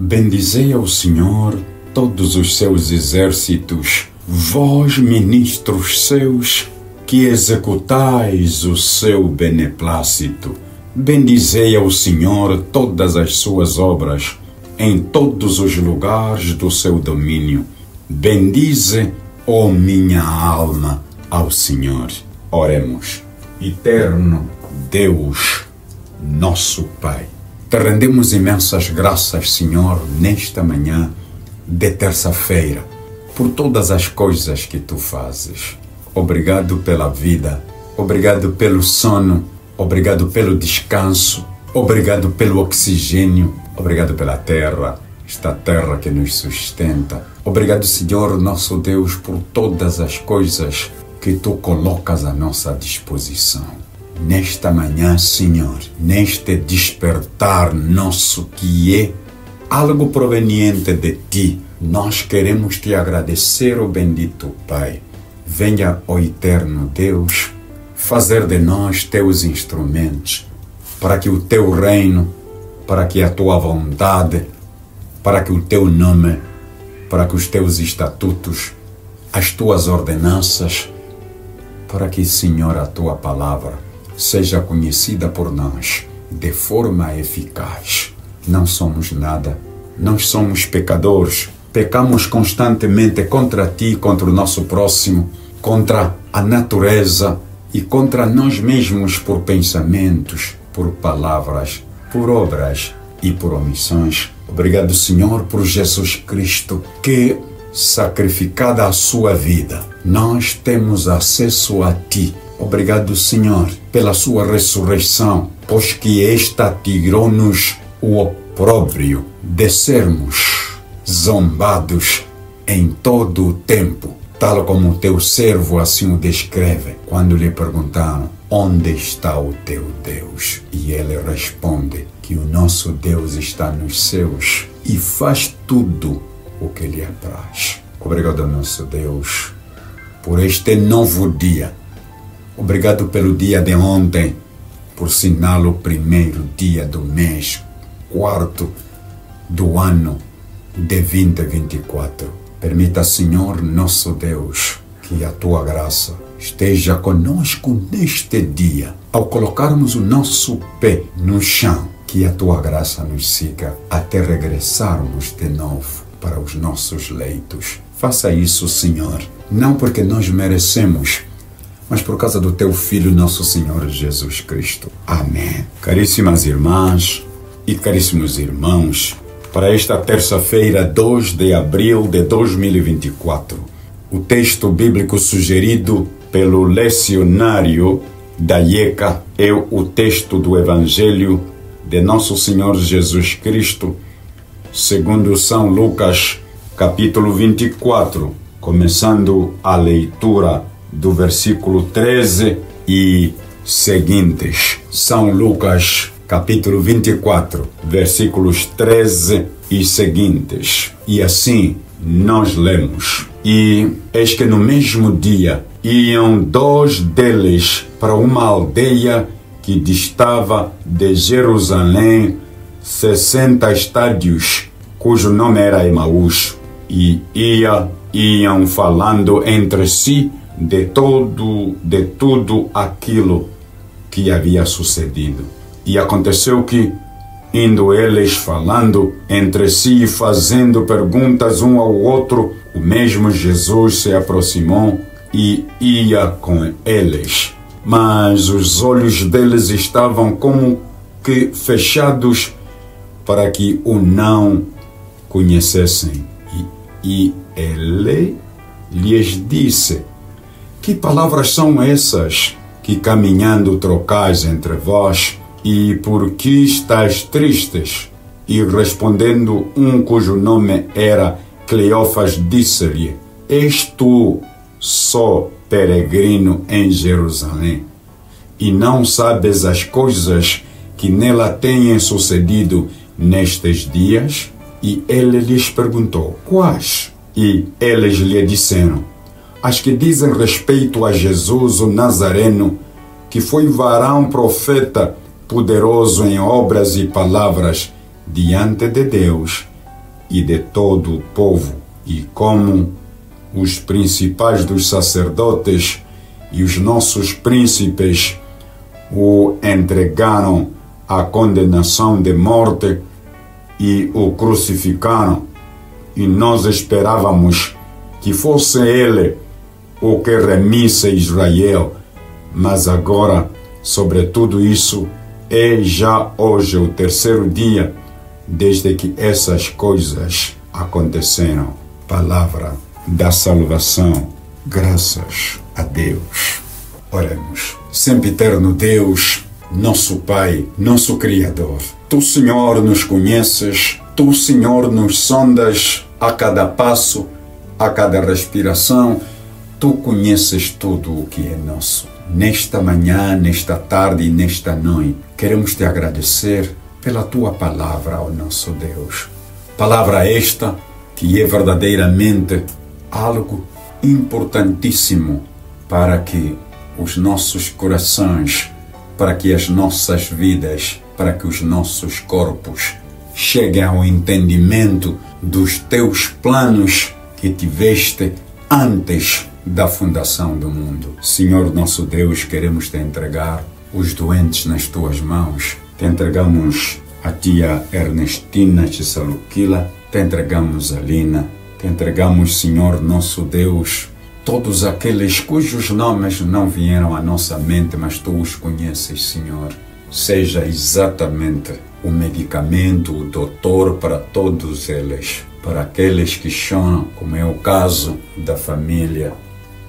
Bendizei ao Senhor todos os seus exércitos, vós, ministros seus, que executais o seu beneplácito. Bendizei ao Senhor todas as suas obras, em todos os lugares do seu domínio. Bendize, ó minha alma, ao Senhor. Oremos. Eterno Deus, nosso Pai, te rendemos imensas graças, Senhor, nesta manhã de terça-feira, por todas as coisas que Tu fazes. Obrigado pela vida, obrigado pelo sono, obrigado pelo descanso, obrigado pelo oxigênio, obrigado pela terra, esta terra que nos sustenta. Obrigado, Senhor, nosso Deus, por todas as coisas que Tu colocas à nossa disposição. Nesta manhã, Senhor, neste despertar nosso que é algo proveniente de Ti, nós queremos Te agradecer, ó bendito Pai. Venha, ó eterno Deus, fazer de nós Teus instrumentos, para que o Teu reino, para que a Tua vontade, para que o Teu nome, para que os Teus estatutos, as Tuas ordenanças, para que, Senhor, a Tua palavra seja conhecida por nós de forma eficaz. Não somos nada, nós somos pecadores, pecamos constantemente contra Ti, contra o nosso próximo, contra a natureza e contra nós mesmos por pensamentos, por palavras, por obras e por omissões. Obrigado, Senhor, por Jesus Cristo, que, sacrificada a sua vida, nós temos acesso a Ti. Obrigado, Senhor, pela sua ressurreição, pois que esta tirou-nos o opróbrio de sermos zombados em todo o tempo, tal como o Teu servo assim o descreve, quando lhe perguntaram: onde está o Teu Deus? E ele responde que o nosso Deus está nos céus e faz tudo o que lhe apraz. Obrigado, nosso Deus, por este novo dia. Obrigado pelo dia de ontem, por sinal o primeiro dia do mês, quarto do ano de 2024. Permita, Senhor, nosso Deus, que a Tua graça esteja conosco neste dia. Ao colocarmos o nosso pé no chão, que a Tua graça nos siga até regressarmos de novo para os nossos leitos. Faça isso, Senhor, não porque nós merecemos, mas por causa do Teu Filho, nosso Senhor Jesus Cristo. Amém. Caríssimas irmãs e caríssimos irmãos, para esta terça-feira, 2 de abril de 2024, o texto bíblico sugerido pelo lecionário da IECA é o texto do Evangelho de Nosso Senhor Jesus Cristo, segundo São Lucas, capítulo 24, começando a leitura do versículo 13 e seguintes. São Lucas, capítulo 24, versículos 13 e seguintes. E assim nós lemos: E eis que no mesmo dia iam dois deles para uma aldeia que distava de Jerusalém 60 estádios, cujo nome era Emaús, e iam falando entre si de tudo aquilo que havia sucedido. E aconteceu que, indo eles falando entre si e fazendo perguntas um ao outro, o mesmo Jesus se aproximou e ia com eles. Mas os olhos deles estavam como que fechados para que o não conhecessem. E ele lhes disse: que palavras são essas que caminhando trocais entre vós? E por que estáis tristes? E respondendo um cujo nome era Cleófas, disse-lhe: és tu só peregrino em Jerusalém, e não sabes as coisas que nela têm sucedido nestes dias? E ele lhes perguntou: quais? E eles lhe disseram: as que dizem respeito a Jesus o Nazareno, que foi varão profeta, poderoso em obras e palavras diante de Deus e de todo o povo, e como os principais dos sacerdotes e os nossos príncipes o entregaram à condenação de morte e o crucificaram, e nós esperávamos que fosse ele o que remisse Israel, mas agora, sobre tudo isso, é já hoje o terceiro dia desde que essas coisas aconteceram. Palavra da salvação, graças a Deus. Oremos. Sempiterno Deus, nosso Pai, nosso Criador, Tu, Senhor, nos conheces, Tu, Senhor, nos sondas a cada passo, a cada respiração, Tu conheces tudo o que é nosso. Nesta manhã, nesta tarde e nesta noite, queremos Te agradecer pela Tua palavra, ó nosso Deus. Palavra esta que é verdadeiramente algo importantíssimo para que os nossos corações, para que as nossas vidas, para que os nossos corpos cheguem ao entendimento dos Teus planos que tiveste antes da fundação do mundo. Senhor nosso Deus, queremos Te entregar os doentes nas Tuas mãos. Te entregamos a tia Ernestina Chisaluquila, Te entregamos a Lina, Te entregamos, Senhor nosso Deus, todos aqueles cujos nomes não vieram à nossa mente, mas Tu os conheces, Senhor. Seja exatamente o medicamento, o doutor para todos eles, para aqueles que choram, como é o caso da família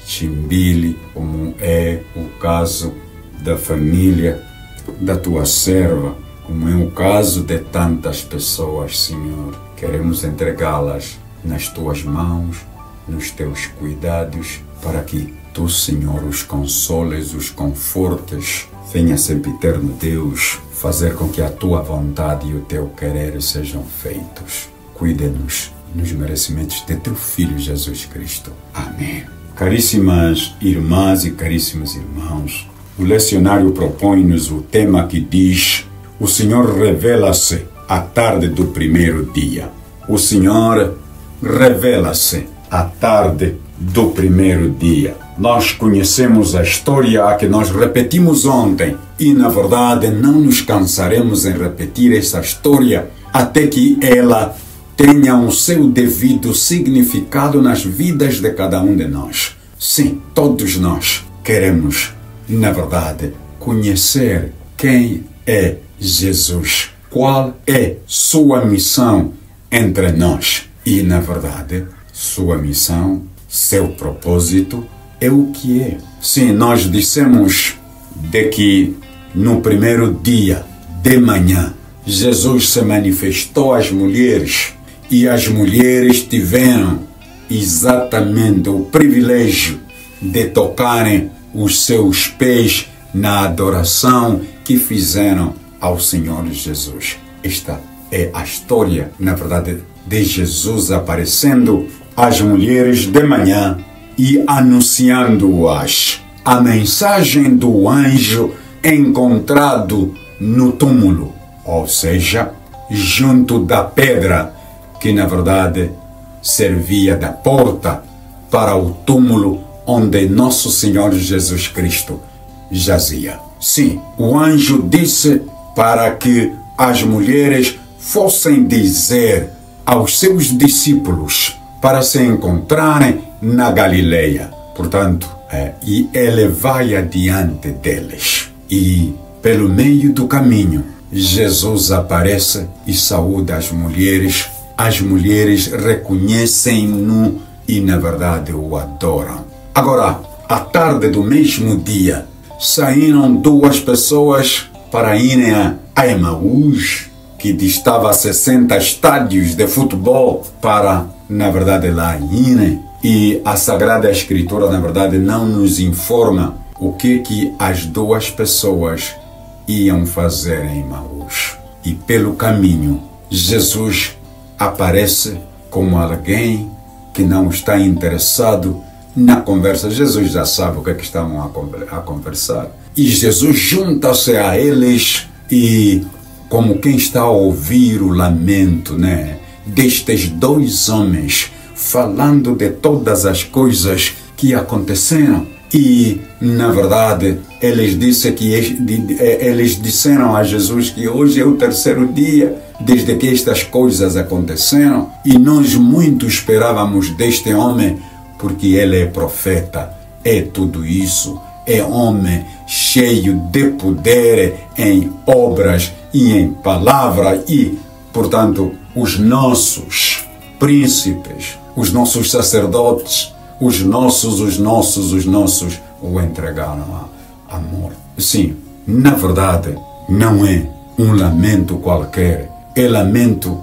Chimbili, como é o caso da família da Tua serva, como é o caso de tantas pessoas, Senhor. Queremos entregá-las nas Tuas mãos, nos Teus cuidados, para que Tu, Senhor, os consoles, os confortes. Venha, sempiterno Deus, fazer com que a Tua vontade e o Teu querer sejam feitos. Cuide-nos nos merecimentos de Teu Filho Jesus Cristo. Amém. Caríssimas irmãs e caríssimos irmãos, o lecionário propõe-nos o tema que diz: o Senhor revela-se à tarde do primeiro dia. O Senhor revela-se à tarde do primeiro dia. Nós conhecemos a história a que nós repetimos ontem e, na verdade, não nos cansaremos em repetir essa história até que ela tenha o seu devido significado nas vidas de cada um de nós. Sim, todos nós queremos, na verdade, conhecer quem é Jesus, qual é sua missão entre nós. E, na verdade, sua missão, seu propósito é o que é. Sim, nós dissemos de que no primeiro dia de manhã Jesus se manifestou às mulheres e as mulheres tiveram exatamente o privilégio de tocarem os seus pés na adoração que fizeram ao Senhor Jesus. Esta é a história, na verdade, de Jesus aparecendo às mulheres de manhã e anunciando-as a mensagem do anjo encontrado no túmulo, ou seja, junto da pedra que, na verdade, servia da porta para o túmulo onde Nosso Senhor Jesus Cristo jazia. Sim, o anjo disse para que as mulheres fossem dizer aos seus discípulos para se encontrarem na Galileia. Portanto, e ele vai adiante deles. E pelo meio do caminho, Jesus aparece e saúda as mulheres. As mulheres reconhecem-no e, na verdade, o adoram. Agora, à tarde do mesmo dia, saíram duas pessoas para irem a Emaús, que distava a 60 estádios de futebol, para, na verdade, lá irem. E a Sagrada Escritura, na verdade, não nos informa o que as duas pessoas iam fazer em Emaús. E pelo caminho, Jesus aparece como alguém que não está interessado na conversa. Jesus já sabe o que estavam a conversar. E Jesus junta-se a eles e, como quem está a ouvir o lamento, destes dois homens, falando de todas as coisas que aconteceram. E, na verdade, eles disseram a Jesus que hoje é o terceiro dia desde que estas coisas aconteceram. E nós muito esperávamos deste homem, porque ele é profeta, é tudo isso. É homem cheio de poder em obras e em palavra. E, portanto, os nossos príncipes, os nossos sacerdotes, os nossos o entregaram à morte. Sim, na verdade, não é um lamento qualquer. É lamento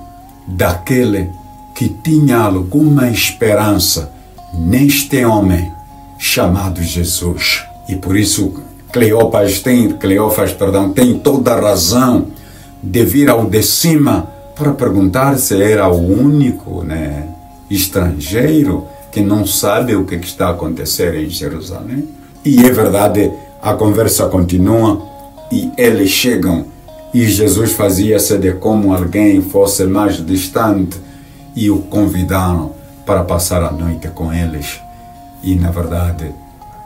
daquele que tinha alguma esperança neste homem chamado Jesus. E por isso Cleófas tem toda a razão de vir ao de cima para perguntar se era o único, estrangeiro que não sabe o que está a acontecer em Jerusalém. E é verdade, a conversa continua e eles chegam e Jesus fazia-se de como alguém fosse mais distante e o convidaram para passar a noite com eles. E na verdade,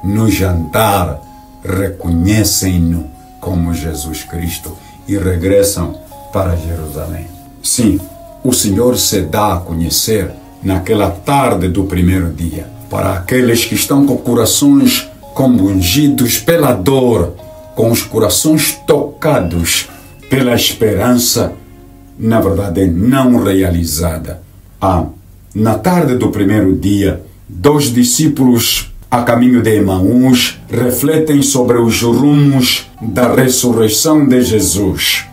no jantar, reconhecem-no como Jesus Cristo e regressam para Jerusalém. Sim, o Senhor se dá a conhecer naquela tarde do primeiro dia, para aqueles que estão com corações compungidos pela dor, com os corações tocados pela esperança, na verdade, não realizada. Na tarde do primeiro dia, dois discípulos a caminho de Emaús refletem sobre os rumos da ressurreição de Jesus.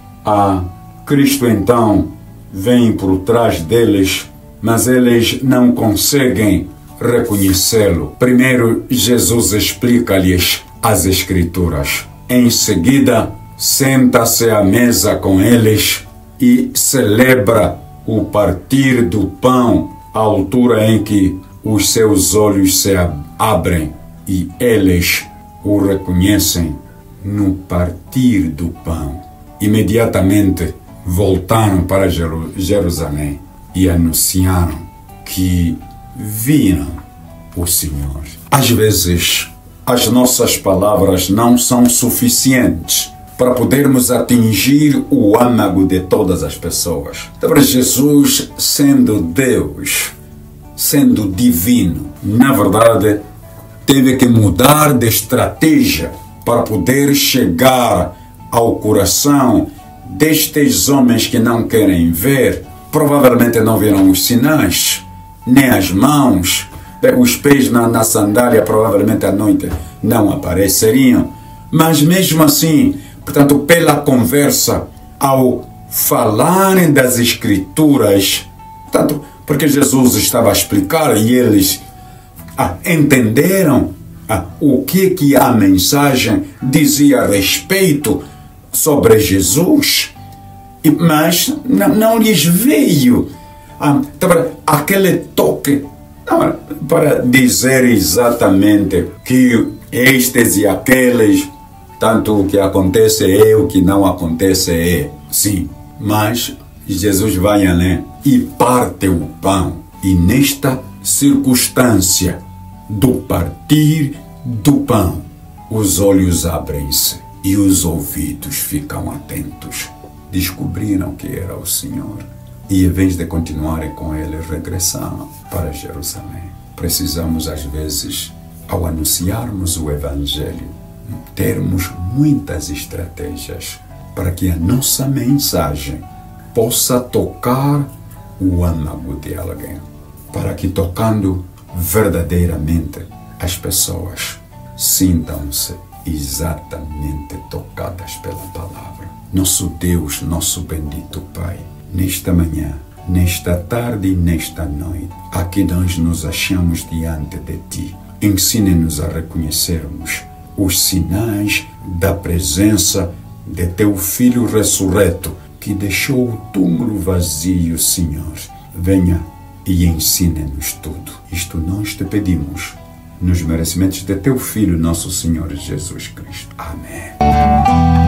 Cristo então vem por trás deles, mas eles não conseguem reconhecê-lo. Primeiro, Jesus explica-lhes as Escrituras. Em seguida, senta-se à mesa com eles e celebra o partir do pão, à altura em que os seus olhos se abrem e eles o reconhecem no partir do pão. Imediatamente voltaram para Jerusalém e anunciaram que viram o Senhor. Às vezes, as nossas palavras não são suficientes para podermos atingir o âmago de todas as pessoas. Então, Jesus, sendo Deus, sendo divino, na verdade, teve que mudar de estratégia para poder chegar ao coração destes homens que não querem ver. Provavelmente não viram os sinais, nem as mãos, os pés na sandália provavelmente à noite não apareceriam. Mas mesmo assim, portanto, pela conversa, ao falarem das Escrituras, portanto, porque Jesus estava a explicar e eles entenderam o que a mensagem dizia a respeito sobre Jesus, mas não lhes veio aquele toque para dizer exatamente que estes e aqueles, tanto o que acontece é, o que não acontece é. Sim, mas Jesus vai além e parte o pão. E nesta circunstância do partir do pão, os olhos abrem-se e os ouvidos ficam atentos. Descobriram que era o Senhor. E em vez de continuarem com ele, regressaram para Jerusalém. Precisamos, às vezes, ao anunciarmos o Evangelho, termos muitas estratégias para que a nossa mensagem possa tocar o âmago de alguém, para que, tocando verdadeiramente, as pessoas sintam-se exatamente tocadas pela palavra. Nosso Deus, nosso bendito Pai, nesta manhã, nesta tarde e nesta noite, aqui nós nos achamos diante de Ti. Ensine-nos a reconhecermos os sinais da presença de Teu Filho ressurreto, que deixou o túmulo vazio, Senhor. Venha e ensine-nos tudo. Isto nós te pedimos, nos merecimentos de Teu Filho, nosso Senhor Jesus Cristo. Amém.